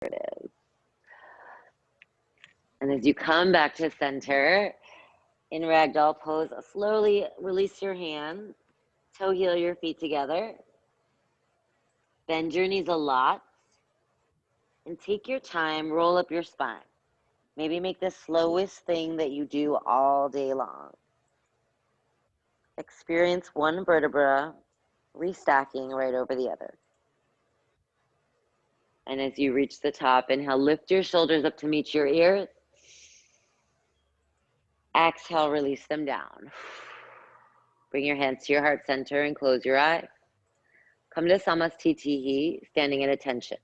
it is. And as you come back to center, in ragdoll pose, slowly release your hands, toe heel your feet together, bend your knees a lot, and take your time, roll up your spine. Maybe make the slowest thing that you do all day long. Experience one vertebra restacking right over the other. And as you reach the top, inhale, lift your shoulders up to meet your ears. Exhale, release them down. Bring your hands to your heart center and close your eyes. Come to Samastitihi, standing at attention.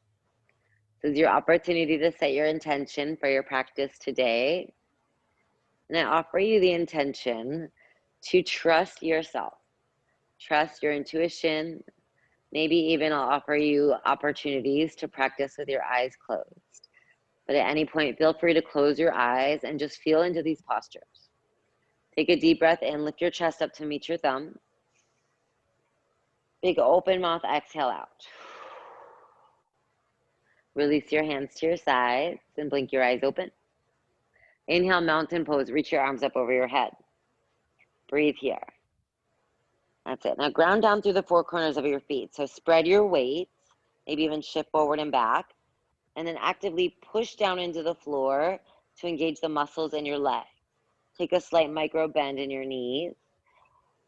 This is your opportunity to set your intention for your practice today. And I offer you the intention to trust yourself. Trust your intuition. Maybe even I'll offer you opportunities to practice with your eyes closed. But at any point, feel free to close your eyes and just feel into these postures. Take a deep breath in, lift your chest up to meet your thumb. Big open mouth, exhale out. Release your hands to your sides and blink your eyes open. Inhale, mountain pose, reach your arms up over your head. Breathe here. That's it. Now ground down through the four corners of your feet. So spread your weight, maybe even shift forward and back, and then actively push down into the floor to engage the muscles in your leg. Take a slight micro bend in your knees.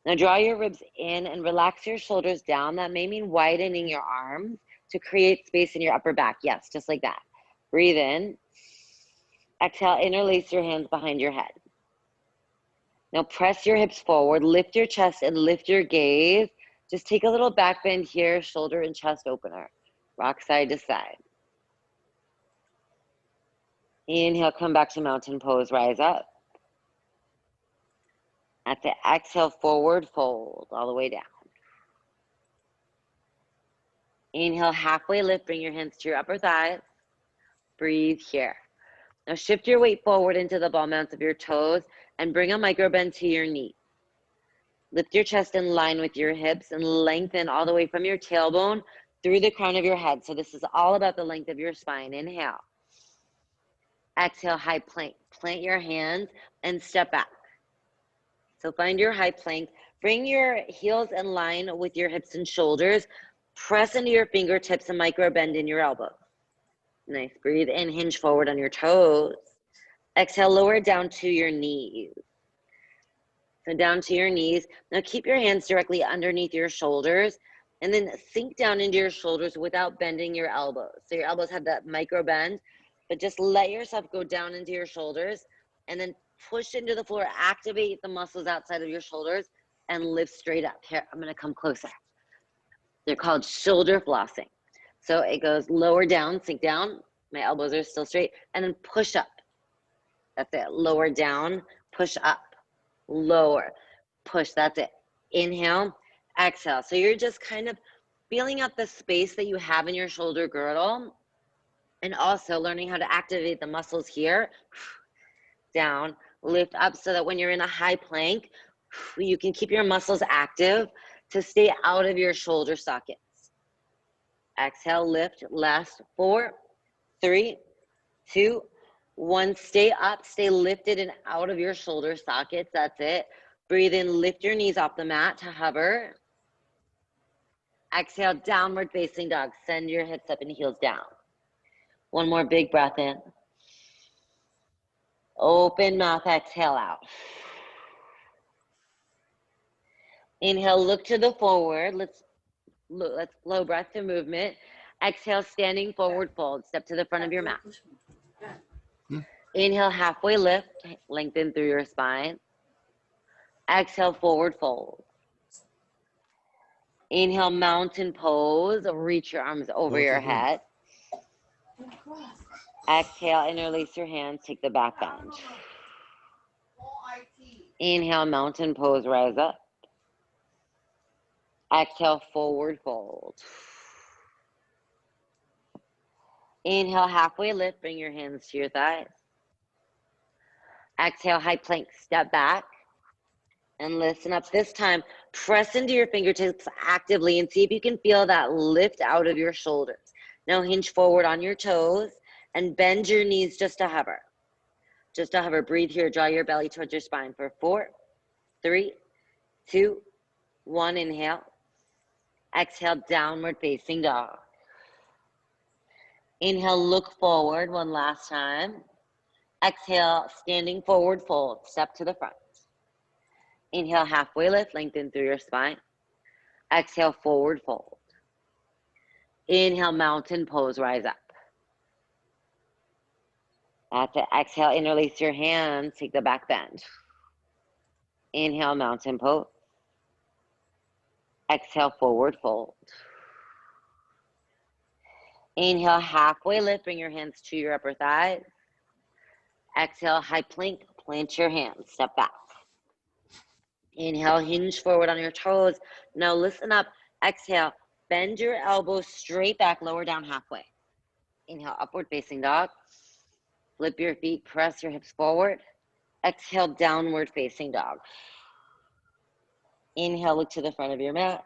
Now draw your ribs in and relax your shoulders down. That may mean widening your arms to create space in your upper back. Yes, just like that. Breathe in. Exhale, interlace your hands behind your head. Now press your hips forward, lift your chest and lift your gaze. Just take a little back bend here, shoulder and chest opener. Rock side to side. Inhale, come back to mountain pose, rise up. At the exhale, forward fold all the way down. Inhale, halfway lift, bring your hands to your upper thighs. Breathe here. Now shift your weight forward into the ball mounts of your toes and bring a micro bend to your knee. Lift your chest in line with your hips and lengthen all the way from your tailbone through the crown of your head. So this is all about the length of your spine. Inhale. Exhale, high plank. Plant your hands and step back. So find your high plank. Bring your heels in line with your hips and shoulders. Press into your fingertips and micro bend in your elbows. Nice. Breathe in, hinge forward on your toes. Exhale, lower down to your knees. So down to your knees. Now keep your hands directly underneath your shoulders and then sink down into your shoulders without bending your elbows. So your elbows have that micro bend, but just let yourself go down into your shoulders and then push into the floor, activate the muscles outside of your shoulders and lift straight up. Here, I'm gonna come closer. They're called shoulder flossing. So it goes lower down, sink down, my elbows are still straight, and then push up. That's it, lower down, push up, lower, push, that's it. Inhale, exhale. So you're just kind of feeling out the space that you have in your shoulder girdle and also learning how to activate the muscles here. Down, lift up so that when you're in a high plank, you can keep your muscles active to stay out of your shoulder sockets. Exhale, lift, last 4, 3, 2, 1. Stay up, stay lifted and out of your shoulder sockets. That's it. Breathe in, lift your knees off the mat to hover. Exhale, downward facing dog. Send your hips up and heels down. One more big breath in. Open mouth, exhale out. Inhale, look to the forward. Let's flow breath to movement. Exhale, standing forward fold. Step to the front of your mat. Inhale, halfway lift, lengthen through your spine. Exhale, forward fold. Inhale, mountain pose. Reach your arms over your head. Exhale, interlace your hands, take the back bend. Inhale, mountain pose, rise up. Exhale, forward fold. Inhale, halfway lift, bring your hands to your thighs. Exhale, high plank, step back. And listen up. This time, press into your fingertips actively and see if you can feel that lift out of your shoulders. Now hinge forward on your toes and bend your knees just to hover. Just to hover. Breathe here. Draw your belly towards your spine for 4, 3, 2, 1. Inhale. Exhale, downward facing dog. Inhale, look forward one last time. Exhale, standing forward fold. Step to the front. Inhale, halfway lift, lengthen through your spine. Exhale, forward fold. Inhale, mountain pose, rise up. That's it. Exhale, interlace your hands, take the back bend. Inhale, mountain pose. Exhale, forward fold. Inhale, halfway lift, bring your hands to your upper thighs. Exhale, high plank, plant your hands, step back. Inhale, hinge forward on your toes. Now listen up. Exhale, bend your elbows straight back, lower down halfway. Inhale, upward facing dog. Flip your feet, press your hips forward. Exhale, downward facing dog. Inhale, look to the front of your mat.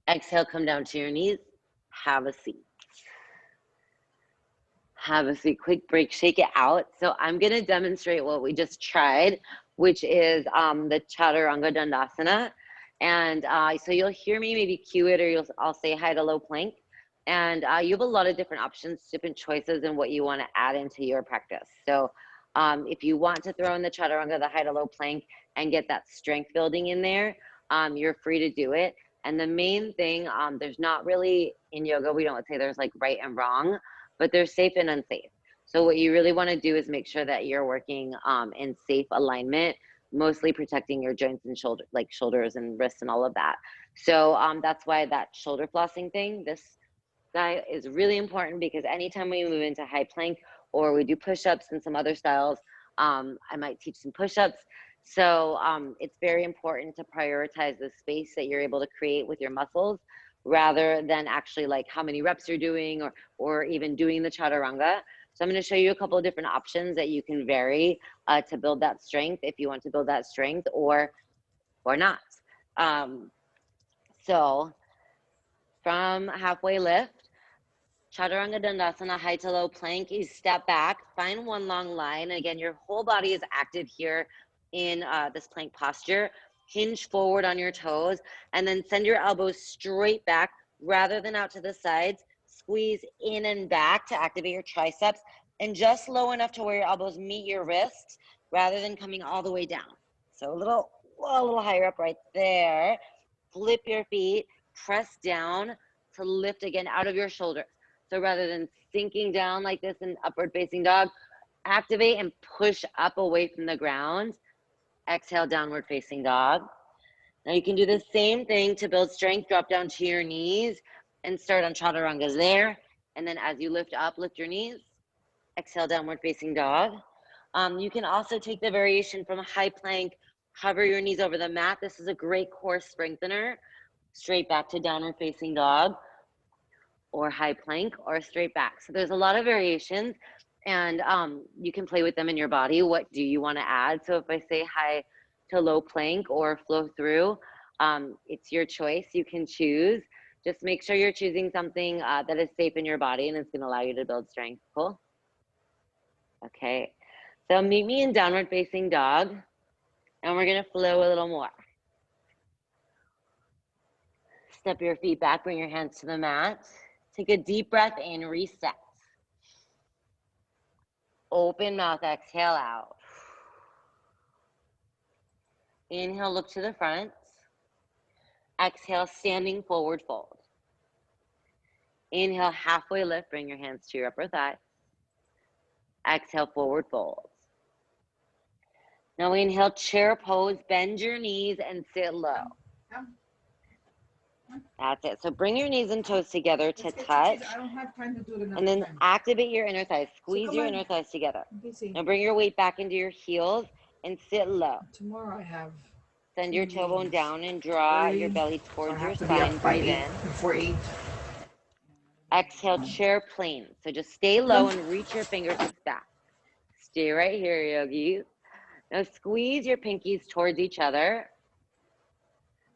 Exhale, come down to your knees. Have a seat. Have a seat. Quick break, shake it out. So I'm going to demonstrate what we just tried, which is the Chaturanga Dandasana. And so you'll hear me maybe cue it, or I'll say high to low plank. And you have a lot of different options, different choices in what you want to add into your practice. So if you want to throw in the Chaturanga, the high to low plank, and get that strength building in there, you're free to do it. And the main thing, there's not really, in yoga, we don't say there's like right and wrong, but there's safe and unsafe. So what you really want to do is make sure that you're working in safe alignment, mostly protecting your joints and shoulders and wrists and all of that. So that's why that shoulder flossing thing, this guy, is really important, because anytime we move into high plank or we do push-ups and some other styles, I might teach some push-ups. So it's very important to prioritize the space that you're able to create with your muscles, rather than actually like how many reps you're doing, or even doing the Chaturanga. So I'm going to show you a couple of different options that you can vary to build that strength, if you want to build that strength, or not. So from halfway lift, Chaturanga Dandasana, high to low plank, you step back, find one long line. Again, your whole body is active here in this plank posture. Hinge forward on your toes, and then send your elbows straight back rather than out to the sides. Squeeze in and back to activate your triceps, and just low enough to where your elbows meet your wrists rather than coming all the way down. So a little higher up right there. Flip your feet, press down to lift again out of your shoulders. So rather than sinking down like this in upward facing dog, activate and push up away from the ground. Exhale, downward facing dog. Now you can do the same thing to build strength. Drop down to your knees and start on Chaturangas there. And then as you lift up, lift your knees. Exhale, downward facing dog. You can also take the variation from a high plank, hover your knees over the mat. This is a great core strengthener. Straight back to downward facing dog, or high plank, or straight back. So there's a lot of variations, and you can play with them in your body. What do you want to add? So if I say high to low plank or flow through, it's your choice. You can choose. Just make sure you're choosing something that is safe in your body and it's going to allow you to build strength. Cool? Okay. So meet me in downward facing dog, and we're going to flow a little more. Step your feet back, bring your hands to the mat. Take a deep breath in, reset. Open mouth, exhale out. Inhale, look to the front. Exhale, standing forward fold. Inhale, halfway lift, bring your hands to your upper thigh. Exhale, forward fold. Now inhale, chair pose, bend your knees and sit low. That's it. So bring your knees and toes together to touch. I don't have time to do it and then time. Activate your inner thighs. Squeeze your inner thighs together. Now bring your weight back into your heels and sit low. Tomorrow I have. Send your tailbone down and draw your belly towards your spine. Breathe in. Before 8. Exhale, chair plane. So just stay low and reach your fingertips back. Stay right here, yogis. Now squeeze your pinkies towards each other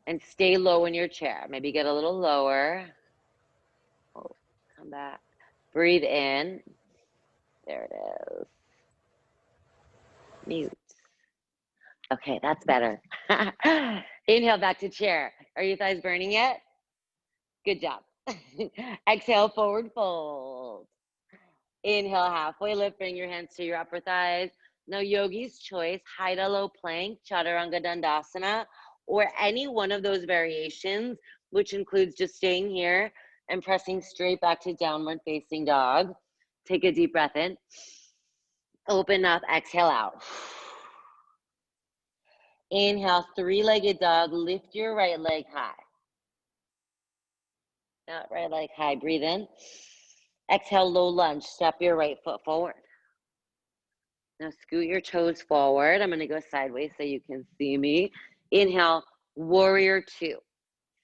and stay low in your chair. Maybe get a little lower. Oh, Come back. Breathe in. There it is. Mute. Okay, that's better. Inhale back to chair. Are your thighs burning yet? Good job. Exhale, forward fold. Inhale, halfway lift. Bring your hands to your upper thighs. Now, yogi's choice, high to low plank, chaturanga dandasana, or any one of those variations, which includes just staying here and pressing straight back to downward facing dog. Take a deep breath in. Open mouth, exhale out. Inhale, three-legged dog. Lift your right leg high. Not right leg high. Breathe in. Exhale, low lunge. Step your right foot forward. Now scoot your toes forward. I'm going to go sideways so you can see me. Inhale, warrior two.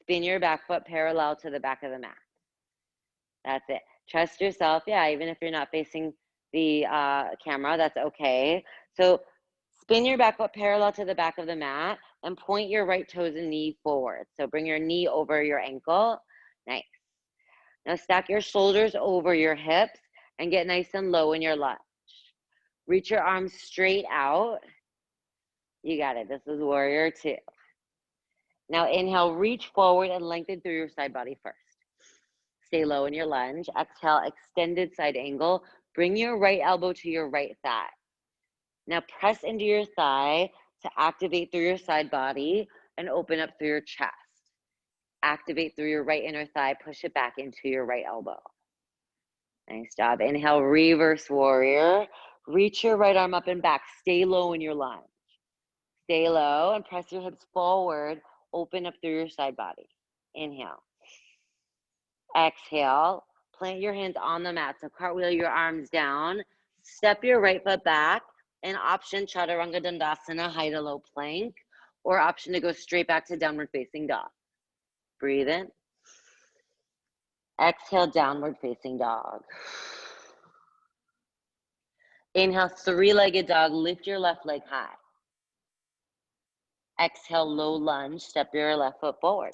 Spin your back foot parallel to the back of the mat. That's it. Trust yourself. Yeah, even if you're not facing the camera, that's okay. So spin your back foot parallel to the back of the mat and point your right toes and knee forward. So bring your knee over your ankle. Nice. Now stack your shoulders over your hips and get nice and low in your lunge. Reach your arms straight out. You got it. This is warrior two. Now inhale, reach forward and lengthen through your side body first. Stay low in your lunge. Exhale, extended side angle. Bring your right elbow to your right thigh. Now press into your thigh to activate through your side body and open up through your chest. Activate through your right inner thigh. Push it back into your right elbow. Nice job. Inhale, reverse warrior. Reach your right arm up and back. Stay low in your lunge. Stay low and press your hips forward. Open up through your side body. Inhale. Exhale. Plant your hands on the mat. So cartwheel your arms down. Step your right foot back. And option chaturanga dandasana, high to low plank. Or option to go straight back to downward facing dog. Breathe in. Exhale, downward facing dog. Inhale, three-legged dog. Lift your left leg high. Exhale, low lunge. Step your left foot forward.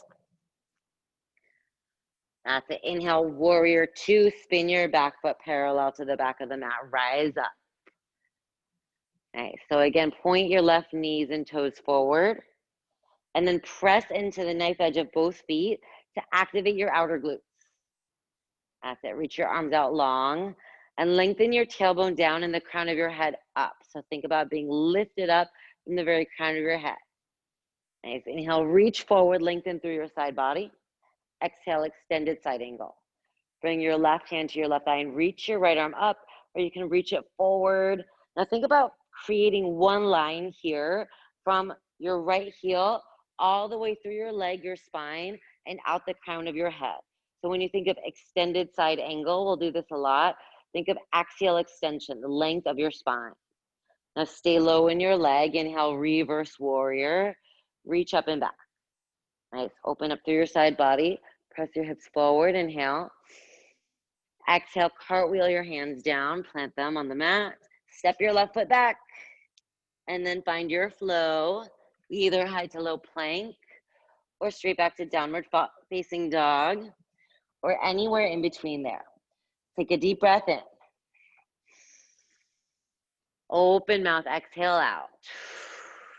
That's it. Inhale, warrior two. Spin your back foot parallel to the back of the mat. Rise up. Nice. So again, point your left knees and toes forward. And then press into the knife edge of both feet to activate your outer glutes. That's it. Reach your arms out long and lengthen your tailbone down and the crown of your head up. So think about being lifted up from the very crown of your head. Nice. Inhale, reach forward, lengthen through your side body. Exhale, extended side angle. Bring your left hand to your left thigh and reach your right arm up, or you can reach it forward. Now think about creating one line here from your right heel all the way through your leg, your spine, and out the crown of your head. So when you think of extended side angle, we'll do this a lot. Think of axial extension, the length of your spine. Now stay low in your leg. Inhale, reverse warrior. Reach up and back. Nice. Open up through your side body. Press your hips forward. Inhale. Exhale, cartwheel your hands down. Plant them on the mat. Step your left foot back. And then find your flow. Either high to low plank or straight back to downward facing dog or anywhere in between there. Take a deep breath in. Open mouth, exhale out.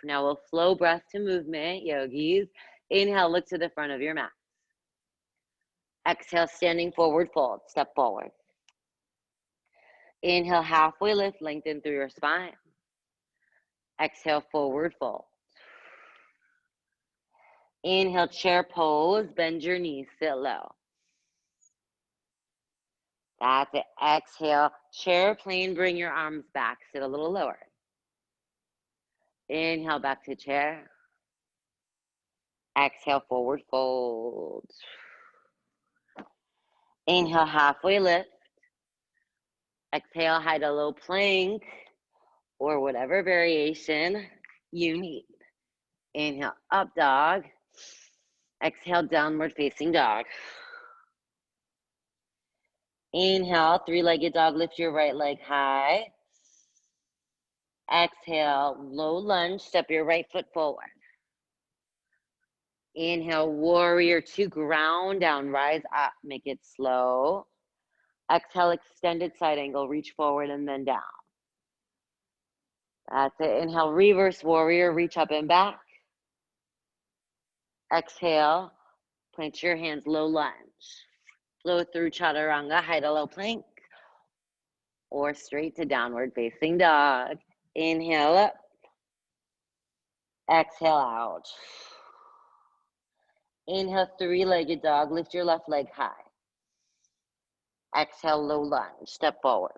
Now we'll flow breath to movement, yogis. Inhale, look to the front of your mat. Exhale, standing forward fold, step forward. Inhale, halfway lift, lengthen through your spine. Exhale, forward fold. Inhale, chair pose, bend your knees, sit low. That's it. Exhale, chair plane, bring your arms back, sit a little lower. Inhale, back to chair. Exhale, forward fold. Inhale, halfway lift. Exhale, high to low plank or whatever variation you need. Inhale, up dog. Exhale, downward facing dog. Inhale, three-legged dog, lift your right leg high. Exhale, low lunge, step your right foot forward. Inhale, warrior two, ground down, rise up, make it slow. Exhale, extended side angle, reach forward and then down. That's it. Inhale, reverse warrior, reach up and back. Exhale, plant your hands, low lunge. Flow through chaturanga, high to low plank, or straight to downward facing dog. Inhale up. Exhale out. Inhale, three-legged dog. Lift your left leg high. Exhale, low lunge. Step forward.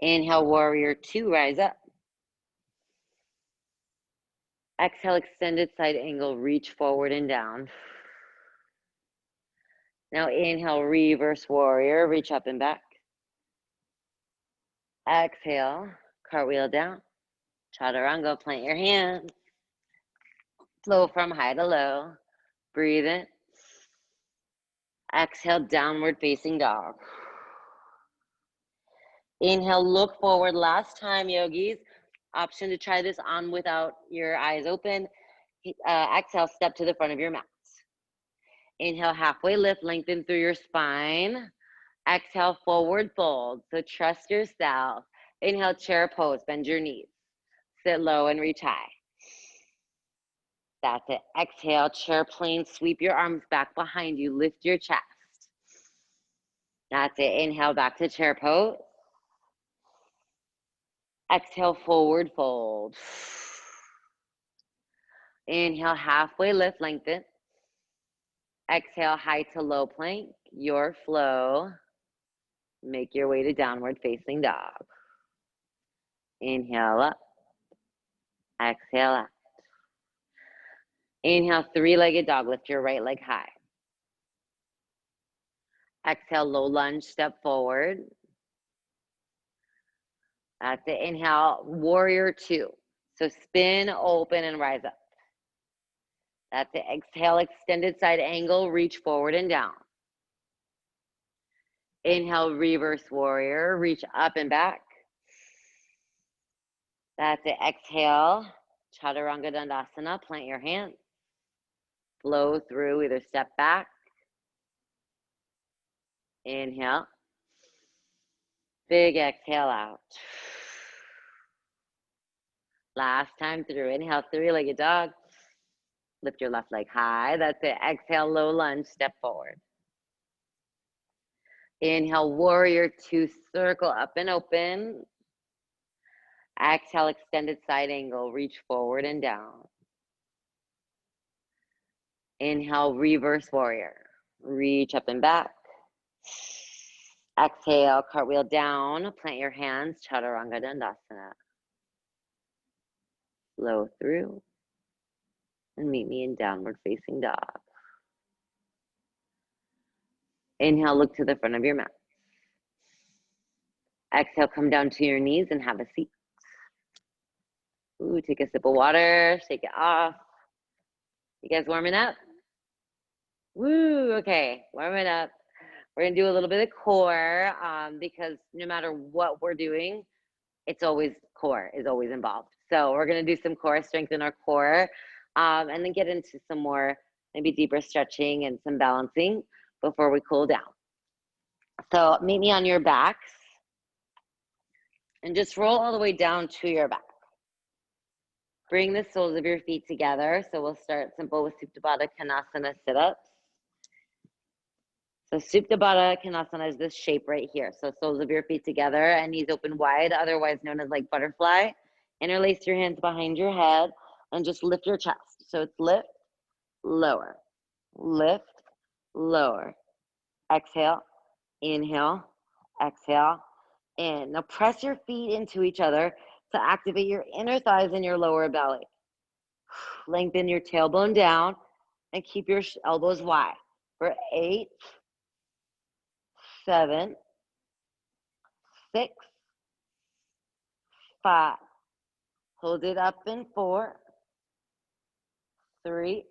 Inhale, warrior two, rise up. Exhale, extended side angle, reach forward and down. Now inhale, reverse warrior, reach up and back. Exhale, cartwheel down. Chaturanga, plant your hands. Flow from high to low. Breathe in. Exhale, downward facing dog. Inhale, look forward. Last time, yogis. Option to try this on without your eyes open. Exhale, step to the front of your mat. Inhale, halfway lift, lengthen through your spine. Exhale, forward fold. So trust yourself. Inhale, chair pose, bend your knees. Sit low and reach high. That's it. Exhale, chair plane, sweep your arms back behind you, lift your chest. That's it. Inhale, back to chair pose. Exhale, forward fold. Inhale, halfway lift, lengthen. Exhale, high to low plank, your flow. Make your way to downward facing dog. Inhale up. Exhale out. Inhale, three-legged dog. Lift your right leg high. Exhale, low lunge, step forward. That's it. Inhale, warrior two. So spin, open, and rise up. That's it. Exhale, extended side angle, reach forward and down. Inhale, reverse warrior, reach up and back. That's it. Exhale, chaturanga dandasana, plant your hands. Flow through, either step back. Inhale. Big exhale out. Last time through. Inhale, three-legged dog. Lift your left leg high. That's it. Exhale, low lunge, step forward. Inhale, warrior two, circle up and open. Exhale, extended side angle, reach forward and down. Inhale, reverse warrior. Reach up and back. Exhale, cartwheel down, plant your hands, chaturanga dandasana. Flow through and meet me in downward facing dog. Inhale, look to the front of your mat. Exhale, come down to your knees and have a seat. Ooh, take a sip of water, shake it off. You guys warming up? Woo, okay, warming up. We're gonna do a little bit of core because no matter what we're doing, it's always core is always involved. So we're gonna do some core, strengthen our core, and then get into some more maybe deeper stretching and some balancing before we cool down. So meet me on your backs and just roll all the way down to your back. Bring the soles of your feet together. So we'll start simple with Supta Baddha Konasana sit-ups. So Supta Baddha Konasana is this shape right here. So soles of your feet together and knees open wide, otherwise known as like butterfly. Interlace your hands behind your head and just lift your chest. So it's lift, lower, lift, lower. Exhale, inhale, exhale, in. Now press your feet into each other to activate your inner thighs and your lower belly. Lengthen your tailbone down and keep your elbows wide for 8, 7, 6, 5. Hold it up in 4, 3,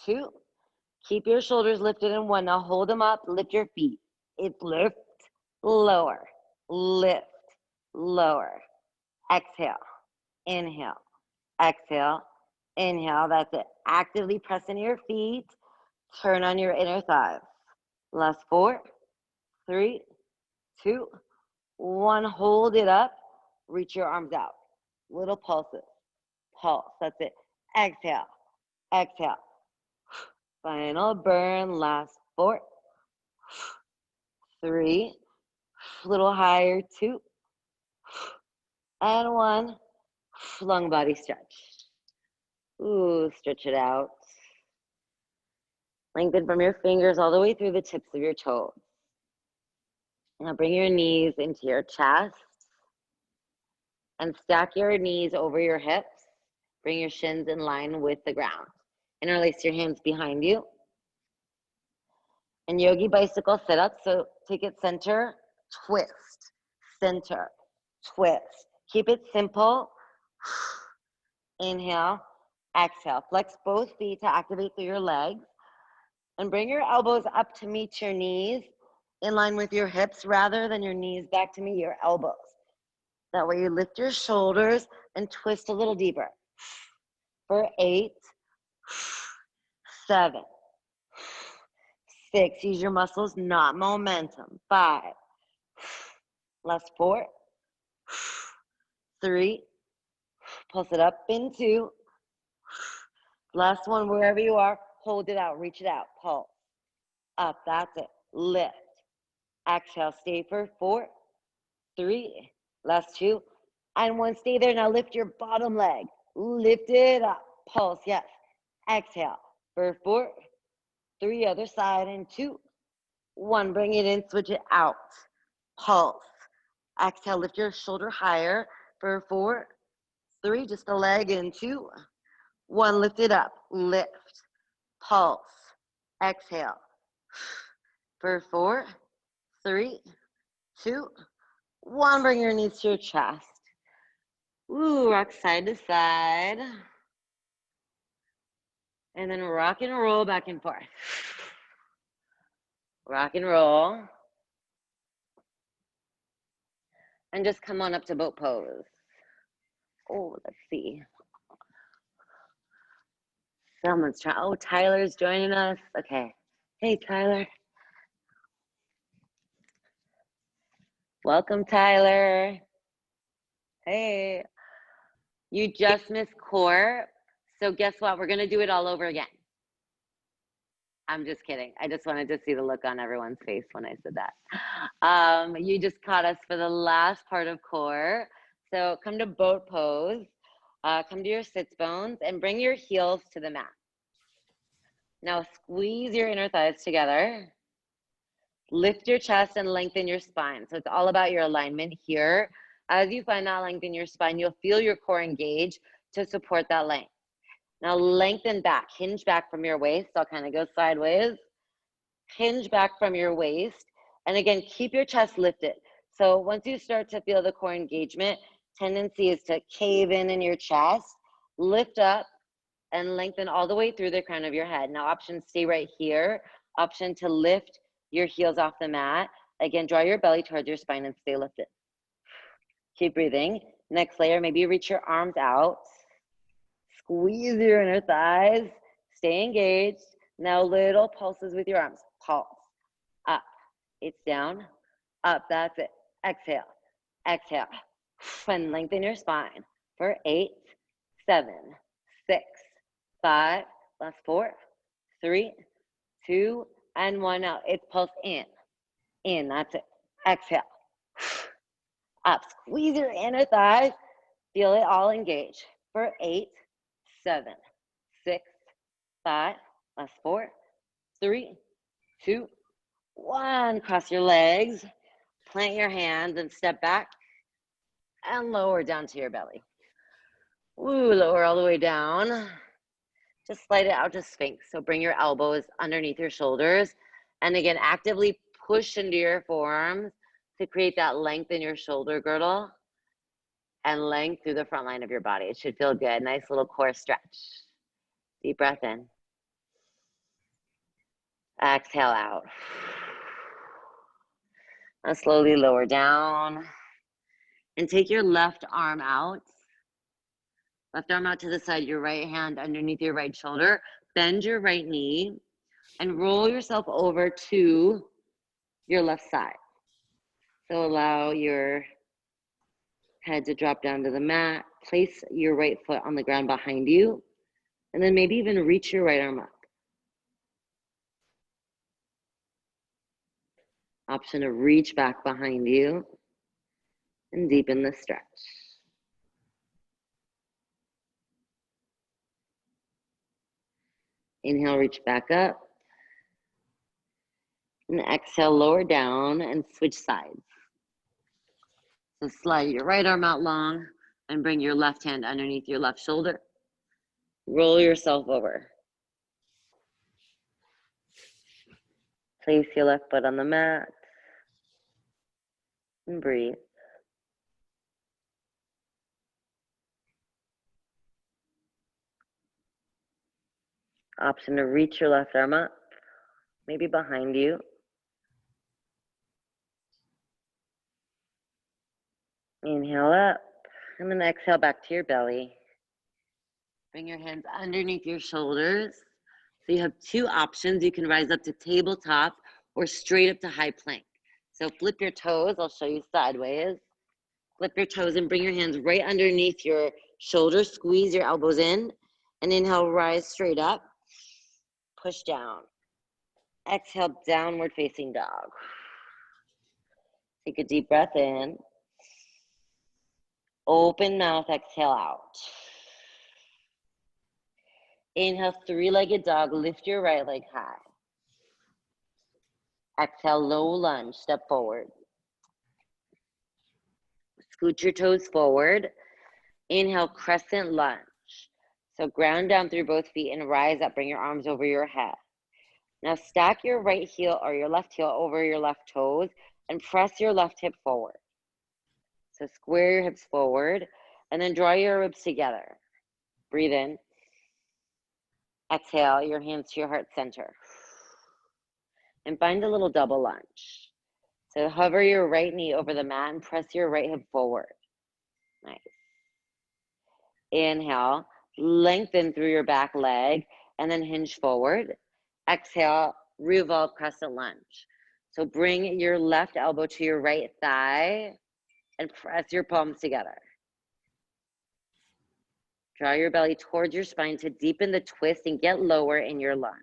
2. Keep your shoulders lifted in 1. Now hold them up, lift your feet. It's lift, lower, lift, lower. Exhale, inhale, exhale, inhale. That's it. Actively press into your feet. Turn on your inner thighs. Last 4, 3, 2, 1. Hold it up. Reach your arms out. Little pulses. Pulse. That's it. Exhale. Exhale. Final burn. Last 4, 3. Little higher. 2. And 1. Lung body stretch. Ooh, stretch it out. Lengthen from your fingers all the way through the tips of your toes. Now bring your knees into your chest and stack your knees over your hips. Bring your shins in line with the ground. Interlace your hands behind you. And yogi bicycle sit up. So take it center, twist, center, twist. Keep it simple. Inhale, exhale. Flex both feet to activate through your legs. And bring your elbows up to meet your knees in line with your hips rather than your knees back to meet your elbows. That way you lift your shoulders and twist a little deeper. For 8, 7, 6. Use your muscles, not momentum. 5. Last 4, 3. Pulse it up in 2. Last one, wherever you are, hold it out, reach it out. Pulse. Up, that's it. Lift. Exhale, stay for 4, 3. Last 2. And 1, stay there. Now lift your bottom leg. Lift it up. Pulse, yes. Exhale for 4, 3. Other side, and 2, 1. Bring it in, switch it out. Pulse. Exhale, lift your shoulder higher for 4, 3. Just a leg, and 2, 1. Lift it up. Lift. Pulse. Exhale for 4, 3, 2, 1. Bring your knees to your chest. Ooh, rock side to side. And then rock and roll back and forth. Rock and roll. And just come on up to boat pose. Oh, let's see. Someone's trying. Oh, Tyler's joining us. Okay. Hey, Tyler. Welcome, Tyler. Hey. You just missed core. So guess what? We're going to do it all over again. I'm just kidding. I just wanted to see the look on everyone's face when I said that. You just caught us for the last part of core. So come to boat pose. Come to your sits bones and bring your heels to the mat. Now squeeze your inner thighs together. Lift your chest and lengthen your spine. So it's all about your alignment here. As you find that length in your spine, you'll feel your core engage to support that length. Now lengthen back, hinge back from your waist. I'll kind of go sideways. Hinge back from your waist. And again, keep your chest lifted. So once you start to feel the core engagement, tendency is to cave in your chest, lift up, and lengthen all the way through the crown of your head. Now option, stay right here. Option to lift your heels off the mat. Again, draw your belly towards your spine and stay lifted. Keep breathing. Next layer, maybe you reach your arms out. Squeeze your inner thighs. Stay engaged. Now little pulses with your arms. Pulse. Up. It's down. Up. That's it. Exhale. Exhale. And lengthen your spine for 8, 7, 6, 5. Last 4, 3, 2, and 1. Out. It's pulse in. In. That's it. Exhale. Up. Squeeze your inner thighs. Feel it all engage for 8, 7, 6, 5. Last 4, 3, 2, 1. Cross your legs. Plant your hands and step back and lower down to your belly. Ooh, lower all the way down. Just slide it out to Sphinx. So bring your elbows underneath your shoulders. And again, actively push into your forearms to create that length in your shoulder girdle and length through the front line of your body. It should feel good. Nice little core stretch. Deep breath in. Exhale out. Now slowly lower down. And take your left arm out. Left arm out to the side, your right hand underneath your right shoulder. Bend your right knee. and roll yourself over to your left side. So allow your head to drop down to the mat. Place your right foot on the ground behind you, and then maybe even reach your right arm up. Option to reach back behind you and deepen the stretch. Inhale, reach back up. And exhale, lower down and switch sides. So slide your right arm out long and bring your left hand underneath your left shoulder. Roll yourself over. Place your left foot on the mat and breathe. Option to reach your left arm up, maybe behind you. Inhale up, and then exhale back to your belly. Bring your hands underneath your shoulders. So you have two options. You can rise up to tabletop or straight up to high plank. So flip your toes. I'll show you sideways. Flip your toes and bring your hands right underneath your shoulders. Squeeze your elbows in. And inhale, rise straight up. Push down. Exhale, downward facing dog. Take a deep breath in. Open mouth, exhale out. Inhale, three-legged dog. Lift your right leg high. Exhale, low lunge, step forward. Scoot your toes forward. Inhale, crescent lunge. So ground down through both feet and rise up. Bring your arms over your head. Now stack your right heel or your left heel over your left toes and press your left hip forward. So square your hips forward and then draw your ribs together. Breathe in. Exhale, your hands to your heart center. And find a little double lunge. So hover your right knee over the mat and press your right hip forward. Nice. Inhale, lengthen through your back leg and then hinge forward. Exhale, revolve crescent lunge. So bring your left elbow to your right thigh and press your palms together. Draw your belly towards your spine to deepen the twist and get lower in your lunge.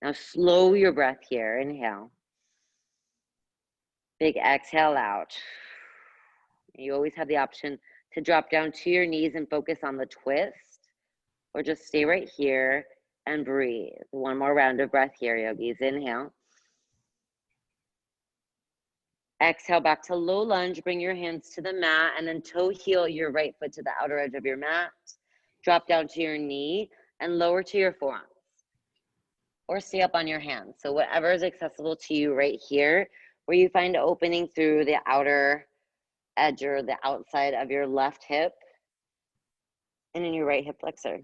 Now slow your breath here. Inhale. Big exhale out. You always have the option to drop down to your knees and focus on the twist, or just stay right here and breathe. One more round of breath here, yogis. Inhale. Exhale back to low lunge. Bring your hands to the mat and then toe heel your right foot to the outer edge of your mat. Drop down to your knee and lower to your forearms. Or stay up on your hands. So whatever is accessible to you right here, where you find an opening through the outer edge or the outside of your left hip and in your right hip flexor.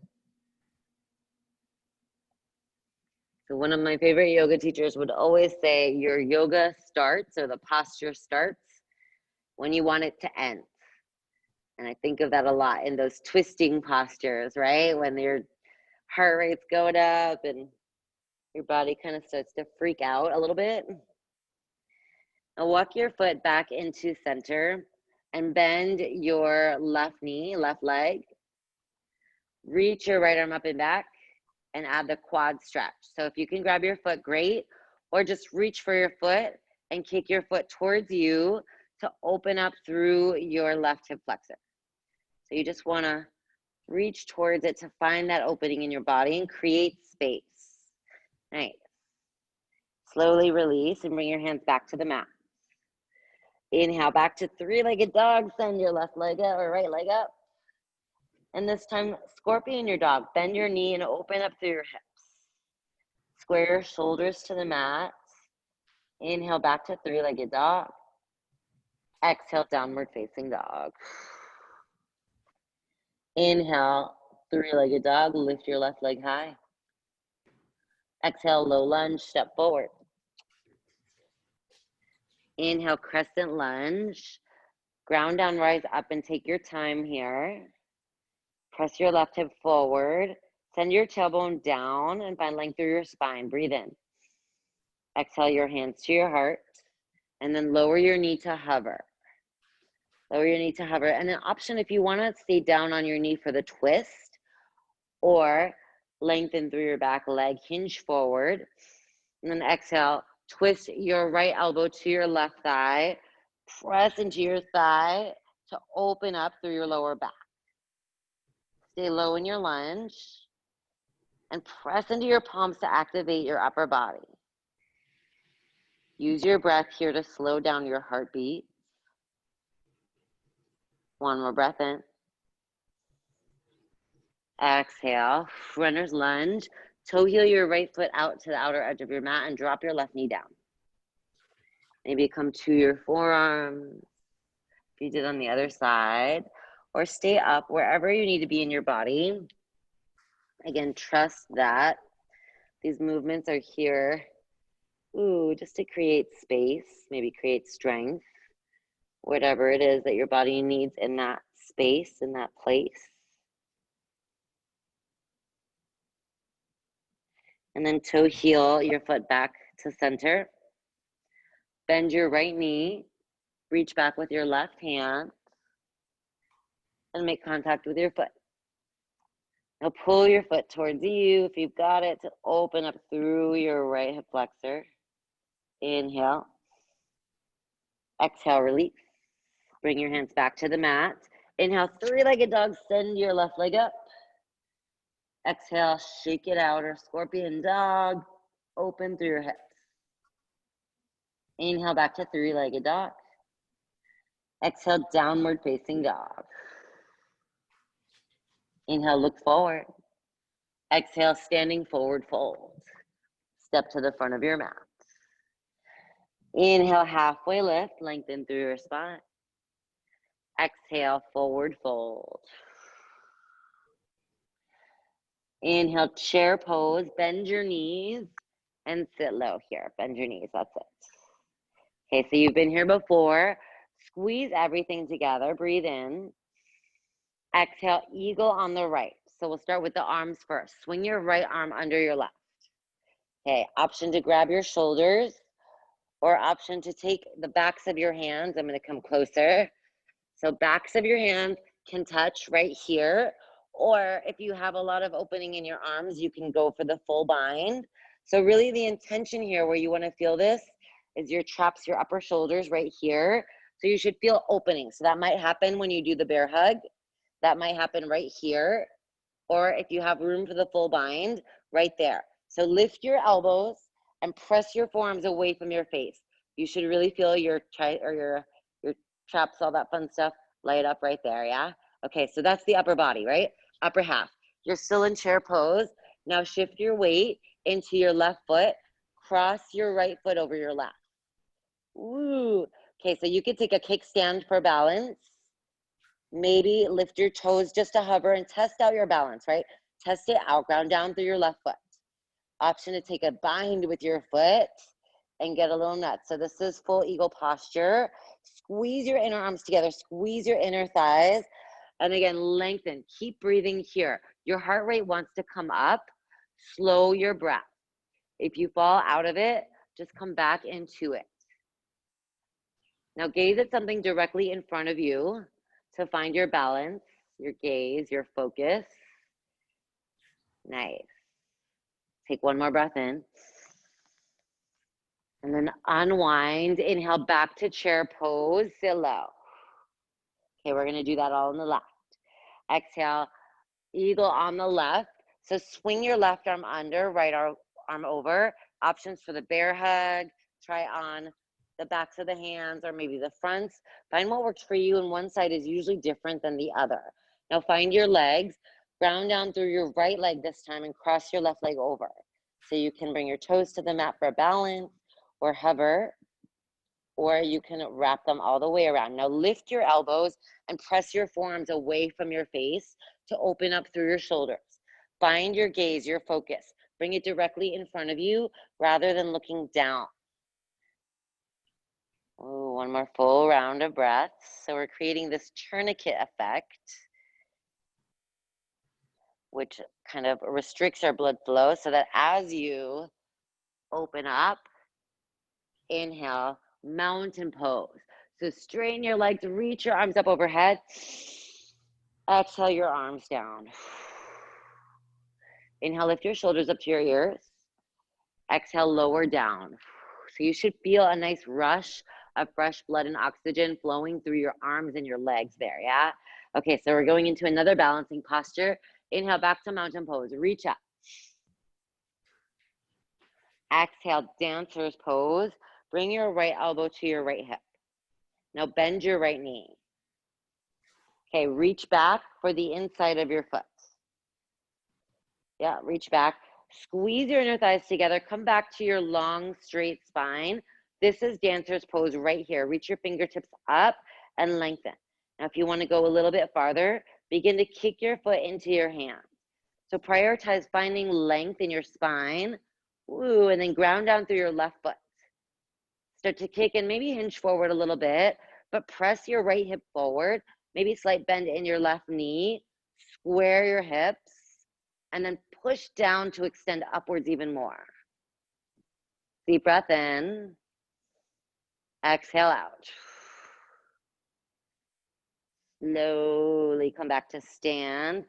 So one of my favorite yoga teachers would always say your yoga starts, or the posture starts, when you want it to end. And I think of that a lot in those twisting postures, right? When your heart rate's going up and your body kind of starts to freak out a little bit. Now walk your foot back into center and bend your left knee, left leg. Reach your right arm up and back and add the quad stretch. So if you can grab your foot, great, or just reach for your foot and kick your foot towards you to open up through your left hip flexor. So you just wanna reach towards it to find that opening in your body and create space. Nice. Slowly release and bring your hands back to the mat. Inhale, back to three-legged dog. Send your left leg up or right leg up. And this time, scorpion your dog. Bend your knee and open up through your hips. Square your shoulders to the mat. Inhale, back to three-legged dog. Exhale, downward facing dog. Inhale, three-legged dog. Lift your left leg high. Exhale, low lunge, step forward. Inhale, crescent lunge. Ground down, rise up and take your time here. Press your left hip forward. Send your tailbone down and find length through your spine. Breathe in. Exhale your hands to your heart. And then lower your knee to hover. Lower your knee to hover. And an option if you want to stay down on your knee for the twist, or lengthen through your back leg, hinge forward. And then exhale, twist your right elbow to your left thigh. Press into your thigh to open up through your lower back. Stay low in your lunge. And press into your palms to activate your upper body. Use your breath here to slow down your heartbeat. One more breath in. Exhale, runner's lunge. Toe heel your right foot out to the outer edge of your mat and drop your left knee down. Maybe come to your forearms, if you did on the other side, or stay up wherever you need to be in your body. Again, trust that these movements are here, just to create space, maybe create strength, whatever it is that your body needs in that space, in that place. And then toe heel your foot back to center. Bend your right knee, reach back with your left hand, and make contact with your foot. Now pull your foot towards you, if you've got it, to open up through your right hip flexor. Inhale. Exhale, release. Bring your hands back to the mat. Inhale, three-legged dog, send your left leg up. Exhale, shake it out, or scorpion dog, open through your hips. Inhale, back to three-legged dog. Exhale, downward facing dog. Inhale, look forward. Exhale, standing forward fold. Step to the front of your mat. Inhale, halfway lift, lengthen through your spine. Exhale, forward fold. Inhale, chair pose, bend your knees and sit low here. Bend your knees, that's it. Okay, so you've been here before. Squeeze everything together, breathe in. Exhale, eagle on the right. So we'll start with the arms first. Swing your right arm under your left. Okay, option to grab your shoulders, or option to take the backs of your hands. I'm gonna come closer. So backs of your hands can touch right here, or if you have a lot of opening in your arms, you can go for the full bind. So really the intention here where you wanna feel this is your traps, your upper shoulders right here. So you should feel opening. So that might happen when you do the bear hug. That might happen right here. Or if you have room for the full bind, right there. So lift your elbows and press your forearms away from your face. You should really feel your traps, all that fun stuff, light up right there, yeah? Okay, so that's the upper body, right? Upper half. You're still in chair pose. Now shift your weight into your left foot. Cross your right foot over your left. Ooh. Okay, so you could take a kickstand for balance. Maybe lift your toes just to hover and test out your balance, right? Test it out, ground down through your left foot. Option to take a bind with your foot and get a little nut. So this is full eagle posture. Squeeze your inner arms together, squeeze your inner thighs, and again, lengthen. Keep breathing here. Your heart rate wants to come up. Slow your breath. If you fall out of it, just come back into it. Now gaze at something directly in front of you to find your balance, your gaze, your focus. Nice. Take one more breath in. And then unwind. Inhale back to chair pose, sit low. Okay, we're gonna do that all on the left. Exhale, eagle on the left. So swing your left arm under, right arm over. Options for the bear hug. Try on the backs of the hands or maybe the fronts. Find what works for you, and one side is usually different than the other. Now find your legs, ground down through your right leg this time and cross your left leg over. So you can bring your toes to the mat for balance or hover, or you can wrap them all the way around. Now lift your elbows and press your forearms away from your face to open up through your shoulders. Find your gaze, your focus. Bring it directly in front of you rather than looking down. Ooh, one more full round of breaths. So we're creating this tourniquet effect. which kind of restricts our blood flow so that as you open up, inhale, mountain pose. So straighten your legs, reach your arms up overhead. Exhale your arms down. Inhale, lift your shoulders up to your ears. Exhale, lower down. So you should feel a nice rush of fresh blood and oxygen flowing through your arms and your legs there, yeah? Okay, so we're going into another balancing posture. Inhale, back to mountain pose, reach up. Exhale, dancer's pose. Bring your right elbow to your right hip. Now bend your right knee. Okay, reach back for the inside of your foot. Yeah, reach back. Squeeze your inner thighs together. Come back to your long, straight spine. This is dancer's pose right here. Reach your fingertips up and lengthen. Now, if you want to go a little bit farther, begin to kick your foot into your hand. So prioritize finding length in your spine. Woo, and then ground down through your left foot. Start to kick and maybe hinge forward a little bit, but press your right hip forward. Maybe slight bend in your left knee. Square your hips. And then push down to extend upwards even more. Deep breath in. Exhale out. Slowly come back to stand.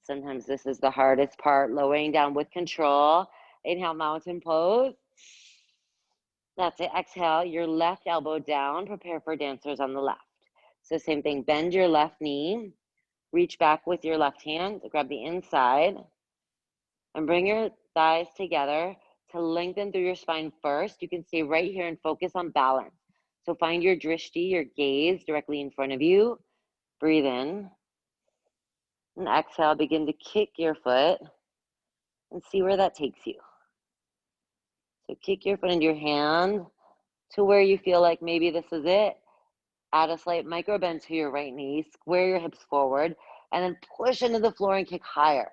Sometimes this is the hardest part, lowering down with control. Inhale, mountain pose. That's it. Exhale, your left elbow down. Prepare for dancers on the left. So same thing, bend your left knee. Reach back with your left hand. Grab the inside. And bring your thighs together to lengthen through your spine first. You can stay right here and focus on balance. So find your drishti, your gaze directly in front of you. Breathe in. And exhale, begin to kick your foot and see where that takes you. So kick your foot into your hand to where you feel like maybe this is it. Add a slight micro bend to your right knee. Square your hips forward and then push into the floor and kick higher.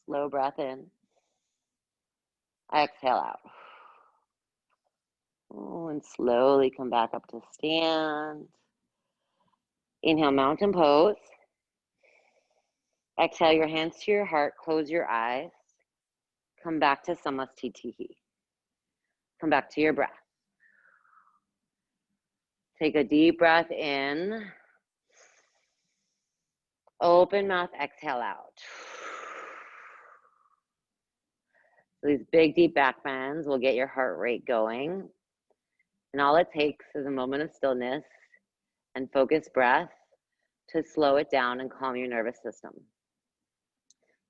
Slow breath in. Exhale out. Oh, and slowly come back up to stand. Inhale, mountain pose. Exhale your hands to your heart, close your eyes. Come back to Samastitihi. Come back to your breath. Take a deep breath in. Open mouth, exhale out. So these big deep back bends will get your heart rate going. And all it takes is a moment of stillness and focused breath to slow it down and calm your nervous system.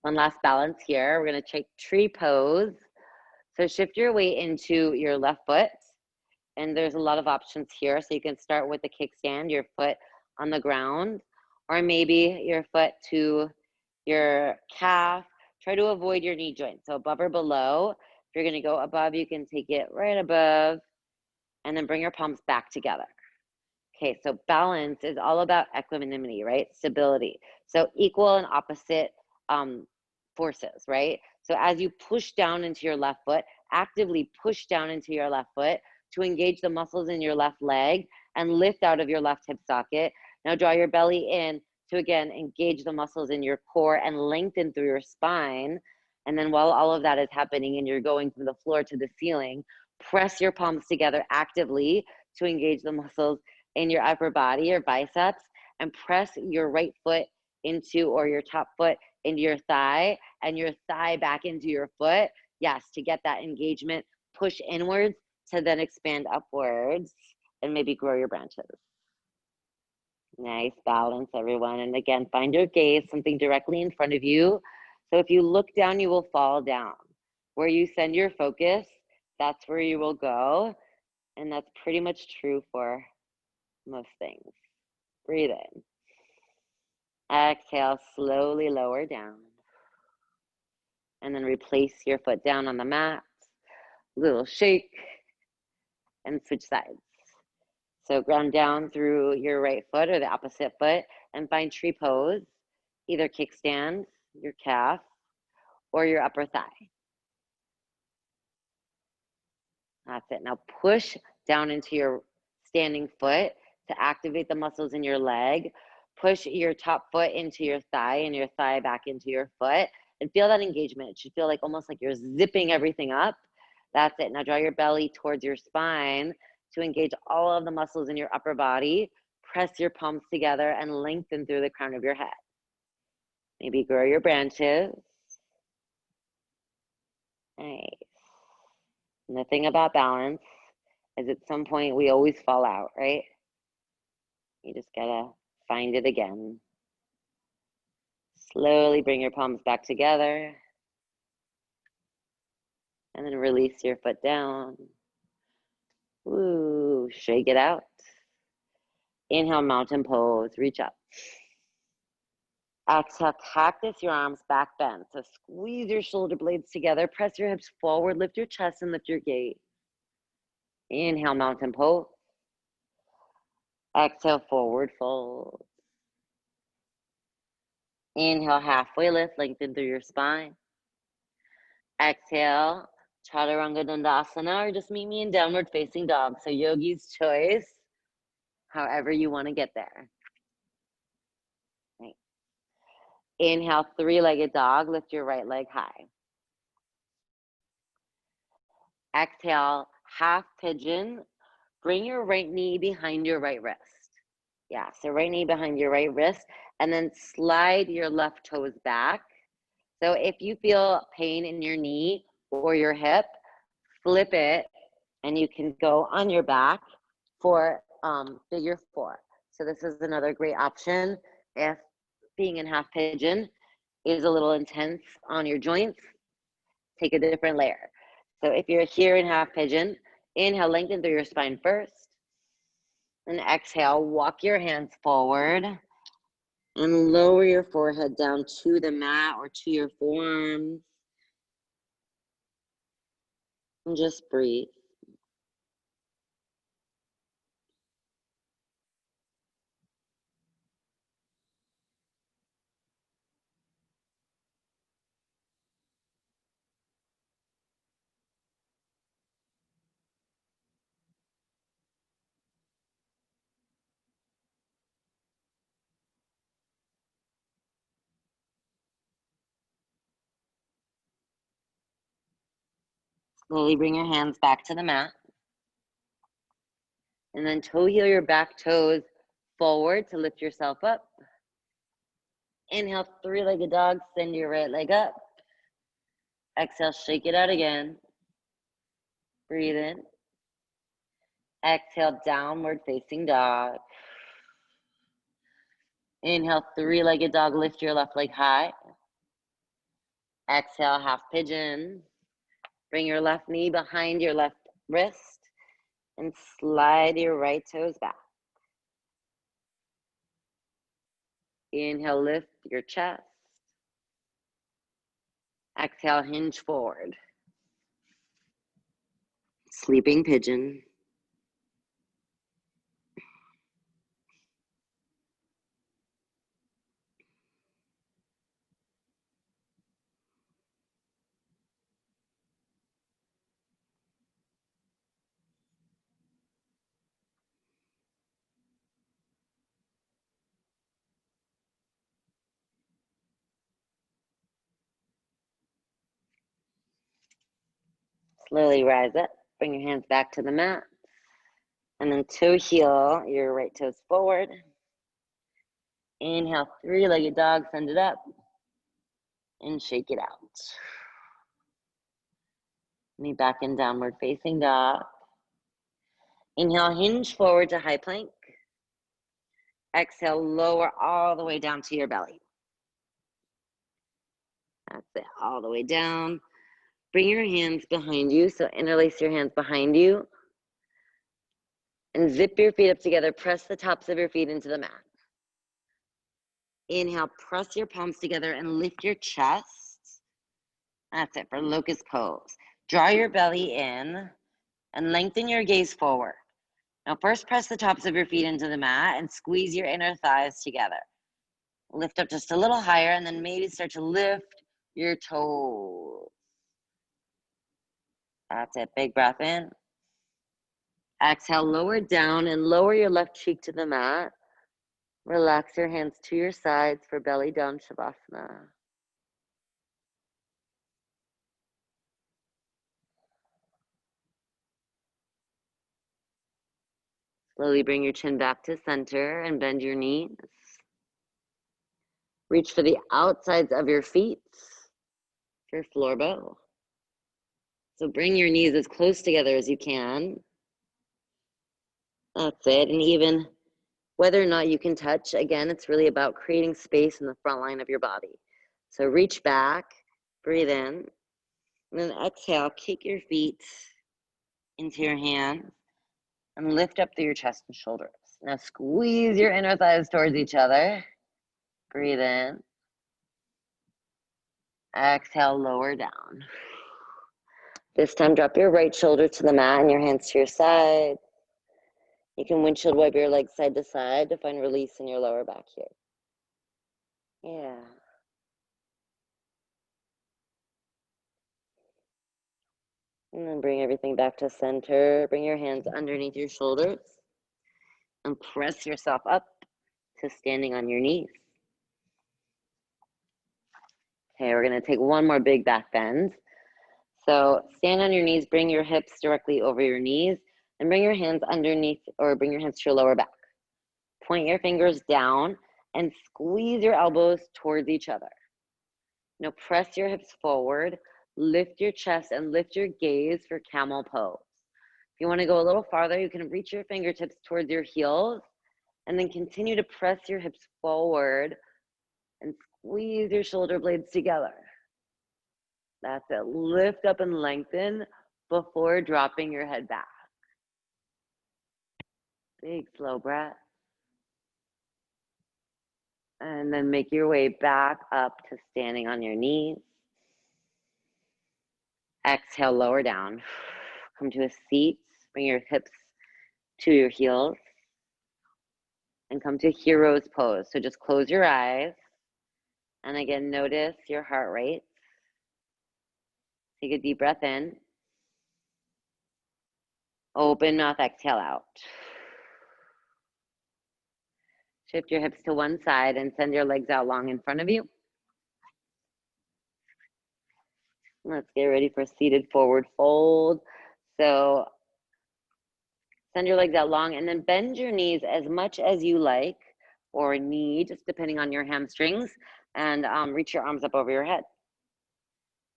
One last balance here. We're going to take tree pose. So shift your weight into your left foot. And there's a lot of options here. So you can start with the kickstand, your foot on the ground, or maybe your foot to your calf. Try to avoid your knee joint. So above or below. If you're going to go above, you can take it right above and then bring your palms back together. Okay, so balance is all about equanimity, right? Stability. So equal and opposite forces, right? So as you push down into your left foot, actively push down into your left foot to engage the muscles in your left leg and lift out of your left hip socket. Now draw your belly in to, again, engage the muscles in your core and lengthen through your spine. And then while all of that is happening and you're going from the floor to the ceiling, press your palms together actively to engage the muscles in your upper body, your biceps, and press your right foot into, or your top foot into your thigh, and your thigh back into your foot. Yes, to get that engagement, push inwards to then expand upwards and maybe grow your branches. Nice balance, everyone. And again, find your gaze, something directly in front of you. So if you look down, you will fall down. Where you send your focus, that's where you will go. And that's pretty much true for most things. Breathe in. Exhale, slowly lower down. And then replace your foot down on the mat. Little shake and switch sides. So ground down through your right foot or the opposite foot and find tree pose. Either kickstand, your calf, or your upper thigh. That's it. Now push down into your standing foot to activate the muscles in your leg. Push your top foot into your thigh and your thigh back into your foot and feel that engagement. It should feel like almost like you're zipping everything up. That's it. Now draw your belly towards your spine to engage all of the muscles in your upper body. Press your palms together and lengthen through the crown of your head. Maybe grow your branches. Nice. And the thing about balance is at some point we always fall out, right? You just gotta find it again. Slowly bring your palms back together. And then release your foot down. Ooh, shake it out. Inhale, mountain pose, reach up. Exhale, cactus your arms back bend. So squeeze your shoulder blades together, press your hips forward, lift your chest and lift your gaze. Inhale, mountain pose. Exhale, forward fold. Inhale, halfway lift, lengthen through your spine. Exhale, Chaturanga Dandasana, or just meet me in downward facing dog. So yogi's choice, however you want to get there. Right. Inhale, three-legged dog, lift your right leg high. Exhale, half pigeon, bring your right knee behind your right wrist. Yeah, so right knee behind your right wrist, and then slide your left toes back. So if you feel pain in your knee or your hip, flip it, and you can go on your back for figure four. So this is another great option if being in half pigeon is a little intense on your joints. Take a different layer. So if you're here in half pigeon, inhale, lengthen through your spine first. And exhale, walk your hands forward and lower your forehead down to the mat or to your forearms. And just breathe. Slowly bring your hands back to the mat. And then toe heel your back toes forward to lift yourself up. Inhale, three-legged dog, send your right leg up. Exhale, shake it out again. Breathe in. Exhale, downward facing dog. Inhale, three-legged dog, lift your left leg high. Exhale, half pigeon. Bring your left knee behind your left wrist and slide your right toes back. Inhale, lift your chest. Exhale, hinge forward. Sleeping pigeon. Slowly rise up. Bring your hands back to the mat. And then toe heel your right toes forward. Inhale, three-legged dog, send it up. And shake it out. Knee back in downward facing dog. Inhale, hinge forward to high plank. Exhale, lower all the way down to your belly. That's it, all the way down. Bring your hands behind you. So interlace your hands behind you. And zip your feet up together. Press the tops of your feet into the mat. Inhale, press your palms together and lift your chest. That's it for locust pose. Draw your belly in and lengthen your gaze forward. Now first press the tops of your feet into the mat and squeeze your inner thighs together. Lift up just a little higher and then maybe start to lift your toes. That's it, big breath in. Exhale, lower down and lower your left cheek to the mat. Relax your hands to your sides for belly down Shavasana. Slowly bring your chin back to center and bend your knees. Reach for the outsides of your feet for floor bow. So bring your knees as close together as you can. That's it. And even whether or not you can touch, again, it's really about creating space in the front line of your body. So reach back, breathe in, and then exhale, kick your feet into your hands and lift up through your chest and shoulders. Now squeeze your inner thighs towards each other. Breathe in. Exhale, lower down. This time, drop your right shoulder to the mat and your hands to your side. You can windshield wipe your legs side to side to find release in your lower back here. Yeah. And then bring everything back to center. Bring your hands underneath your shoulders and press yourself up to standing on your knees. Okay, we're gonna take one more big back bend. So stand on your knees, bring your hips directly over your knees, and bring your hands underneath, or bring your hands to your lower back. Point your fingers down and squeeze your elbows towards each other. Now press your hips forward, lift your chest, and lift your gaze for camel pose. If you want to go a little farther, you can reach your fingertips towards your heels, and then continue to press your hips forward and squeeze your shoulder blades together. That's it. Lift up and lengthen before dropping your head back. Big slow breath. And then make your way back up to standing on your knees. Exhale, lower down. Come to a seat. Bring your hips to your heels. And come to hero's pose. So just close your eyes. And again, notice your heart rate. Take a deep breath in. Open mouth, exhale out. Shift your hips to one side and send your legs out long in front of you. Let's get ready for seated forward fold. So send your legs out long and then bend your knees as much as you like or need, just depending on your hamstrings, and reach your arms up over your head.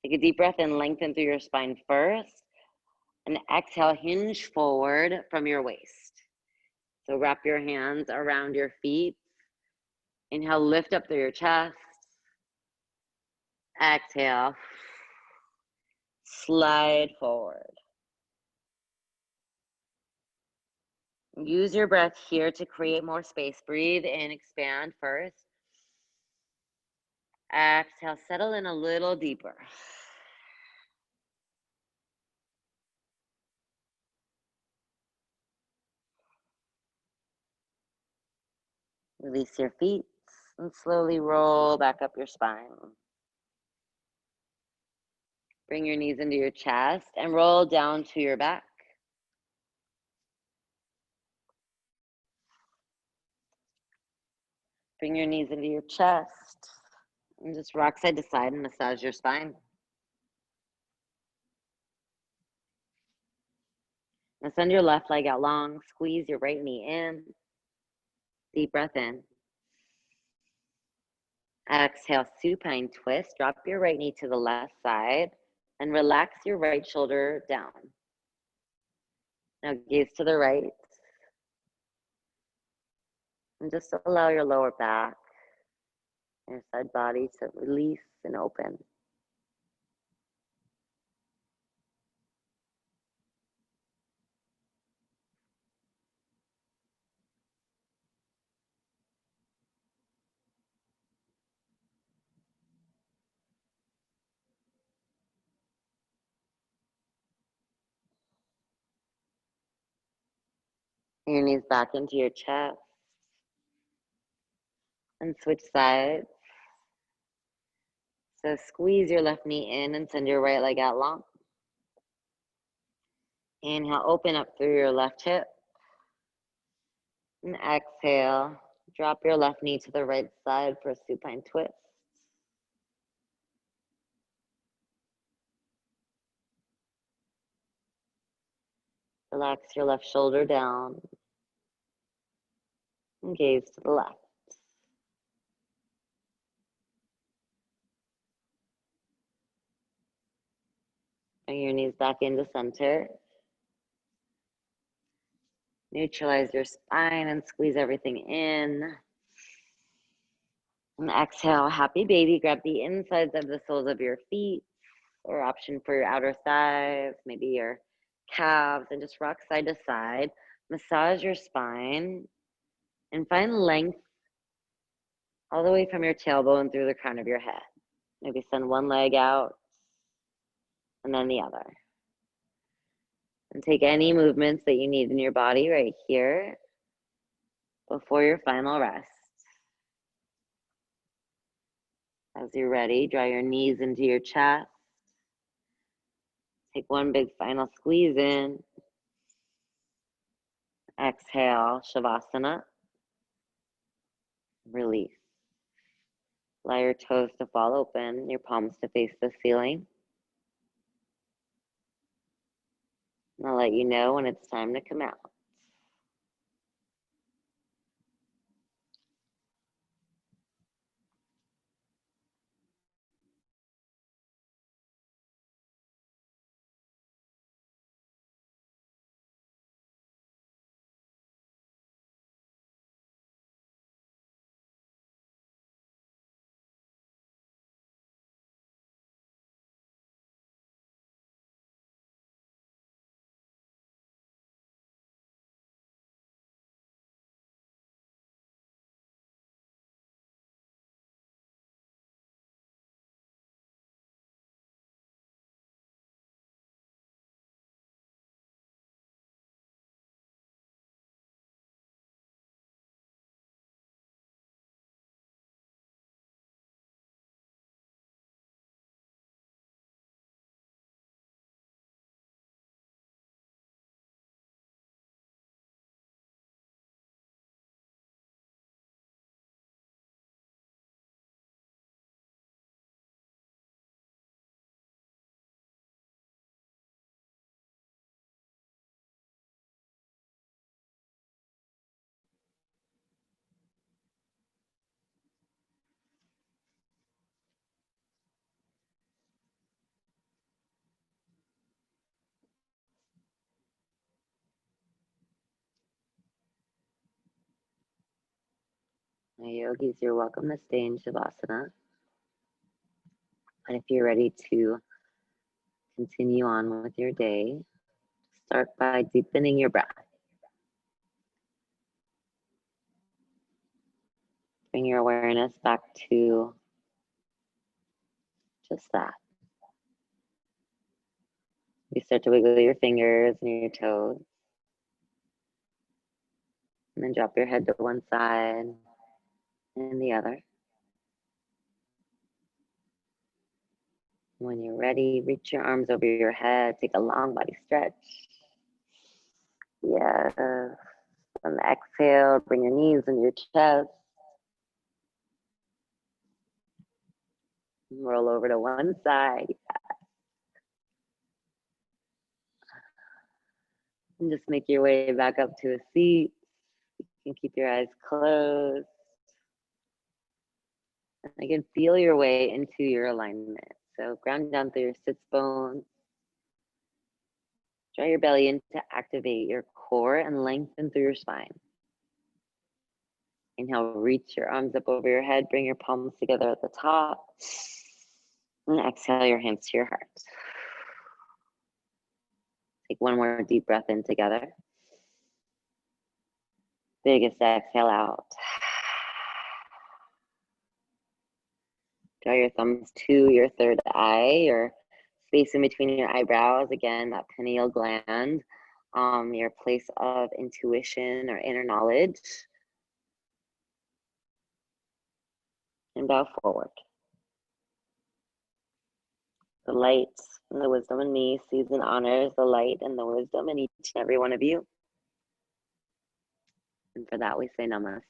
Take a deep breath in, lengthen through your spine first, and exhale, hinge forward from your waist. So wrap your hands around your feet. Inhale, lift up through your chest. Exhale, slide forward. Use your breath here to create more space. Breathe in, expand first. Exhale, settle in a little deeper. Release your feet and slowly roll back up your spine. Bring your knees into your chest and roll down to your back. Bring your knees into your chest and just rock side to side and massage your spine. Now send your left leg out long, squeeze your right knee in. Deep breath in. Exhale, supine twist. Drop your right knee to the left side and relax your right shoulder down. Now gaze to the right. And just allow your lower back, your side body to release and open. Your knees back into your chest. And switch sides. So squeeze your left knee in and send your right leg out long. Inhale, open up through your left hip. And exhale, Drop your left knee to the right side for a supine twist. Relax your left shoulder down and gaze to the left. Bring your knees back into center. Neutralize your spine and squeeze everything in. And exhale, happy baby. Grab the insides of the soles of your feet, or option for your outer thighs, maybe your calves, and just rock side to side. Massage your spine and find length all the way from your tailbone through the crown of your head. Maybe send one leg out and then the other. And take any movements that you need in your body right here before your final rest. As you're ready, draw your knees into your chest. Take one big final squeeze in. Exhale, Shavasana. Release. Allow your toes to fall open, your palms to face the ceiling. And I'll let you know when it's time to come out. My yogis, you're welcome to stay in Shavasana. And if you're ready to continue on with your day, start by deepening your breath. Bring your awareness back to just that. You start to wiggle your fingers and your toes. And then drop your head to one side and the other. When you're ready, reach your arms over your head. Take a long body stretch. Yes. On the exhale, bring your knees into your chest. Roll over to one side. And just make your way back up to a seat. You can keep your eyes closed. And again, feel your way into your alignment. So ground down through your sits bones. Draw your belly in to activate your core and lengthen through your spine. Inhale, reach your arms up over your head. Bring your palms together at the top. And exhale your hands to your heart. Take one more deep breath in together. Biggest exhale out. Draw your thumbs to your third eye, your space in between your eyebrows. Again, that pineal gland, your place of intuition or inner knowledge. And bow forward. The light and the wisdom in me sees and honors the light and the wisdom in each and every one of you. And for that, we say namaste.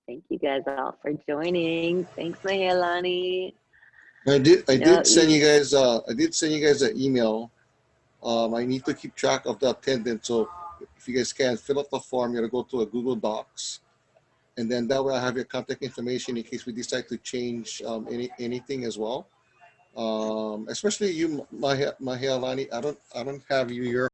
Thank you guys all for joining. Thanks, Mahelani. I No, did send you guys an email. I need to keep track of the attendance, so if you guys can fill out the form, you gotta go to a Google Docs, and then that way I have your contact information in case we decide to change anything as well. Especially you, Mahealani. I don't have your